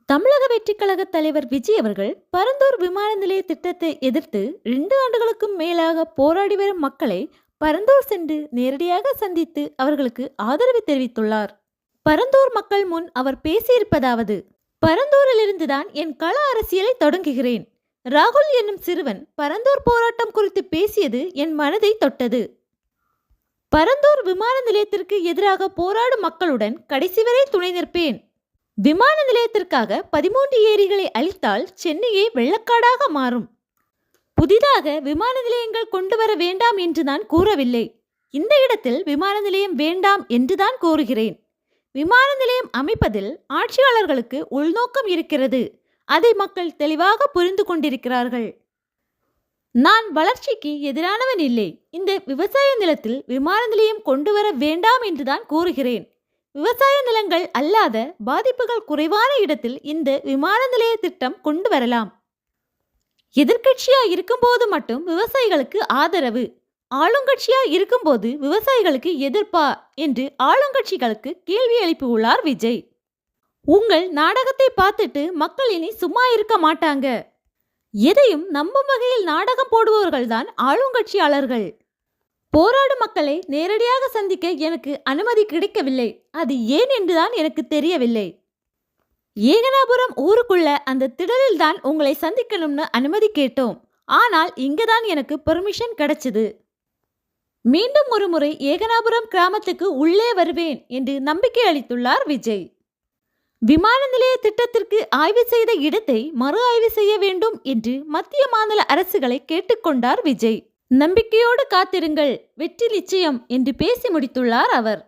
தமிழக வெற்றிக் கழக தலைவர் விஜய் அவர்கள் பரந்தூர் விமான நிலைய திட்டத்தை எதிர்த்து 2 ஆண்டுகளுக்கும் மேலாக போராடி வரும் மக்களை பரந்தூர் சென்று நேரடியாக சந்தித்து அவர்களுக்கு ஆதரவு தெரிவித்துள்ளார். பரந்தூர் மக்கள் முன் அவர் பேசியிருப்பதாவது: பரந்தூரிலிருந்துதான் என் கள அரசியலை தொடங்குகிறேன். ராகுல் என்னும் சிறுவன் பரந்தூர் போராட்டம் குறித்து பேசியது என் மனதை தொட்டது. பரந்தூர் விமான நிலையத்திற்கு எதிராக போராடும் மக்களுடன் கடைசி வரை துணை நிற்பேன். விமான நிலையத்திற்காக 13 ஏரிகளை அழித்தால் சென்னையே வெள்ளக்காடாக மாறும். புதிதாக விமான நிலையங்கள் கொண்டு வர வேண்டாம் என்று நான் கூறவில்லை. இந்த இடத்தில் விமான நிலையம் வேண்டாம் என்றுதான் கோருகிறேன். விமான நிலையம் அமைப்பதில் ஆட்சியாளர்களுக்கு உள்நோக்கம் இருக்கிறது. அதை மக்கள் தெளிவாக புரிந்து கொண்டிருக்கிறார்கள். நான் வளர்ச்சிக்கு எதிரானவன் இல்லை. இந்த விவசாய நிலத்தில் விமான நிலையம் கொண்டு வர வேண்டாம் என்றுதான் கூறுகிறேன். விவசாய நிலங்கள் அல்லாத பாதிப்புகள் குறைவான இடத்தில் இந்த விமான நிலைய திட்டம் கொண்டு வரலாம். எதிர்க்கட்சியா இருக்கும்போது மட்டும் விவசாயிகளுக்கு ஆதரவு, ஆளுங்கட்சியா இருக்கும்போது விவசாயிகளுக்கு எதிர்ப்பா என்று ஆளுங்கட்சிகளுக்கு கேள்வி எழுப்பியுள்ளார் விஜய். உங்கள் நாடகத்தை பார்த்துட்டு மக்கள் இனி சும்மா இருக்க மாட்டாங்க. எதையும் நம்பும் வகையில் நாடகம் போடுபவர்கள்தான் ஆளுங்கட்சியாளர்கள். போராடும் மக்களை நேரடியாக சந்திக்க எனக்கு அனுமதி கிடைக்கவில்லை. அது ஏன் என்றுதான் எனக்கு தெரியவில்லை. ஏகனாபுரம் ஊருக்குள்ள அந்த திடலில் தான் உங்களை சந்திக்கணும்னு அனுமதி கேட்டோம். ஆனால் இங்கதான் எனக்கு பெர்மிஷன் கிடைச்சது. மீண்டும் ஒரு முறை ஏகனாபுரம் கிராமத்துக்கு உள்ளே வருவேன் என்று நம்பிக்கை அளித்துள்ளார் விஜய். விமான நிலைய திட்டத்திற்கு ஆய்வு செய்த இடத்தை மறு ஆய்வு செய்ய வேண்டும் என்று மத்திய மாநில அரசுகளை கேட்டுக்கொண்டார் விஜய். நம்பிக்கையோடு காத்திருங்கள், வெற்றி நிச்சயம் என்று பேசி முடித்துள்ளார் அவர்.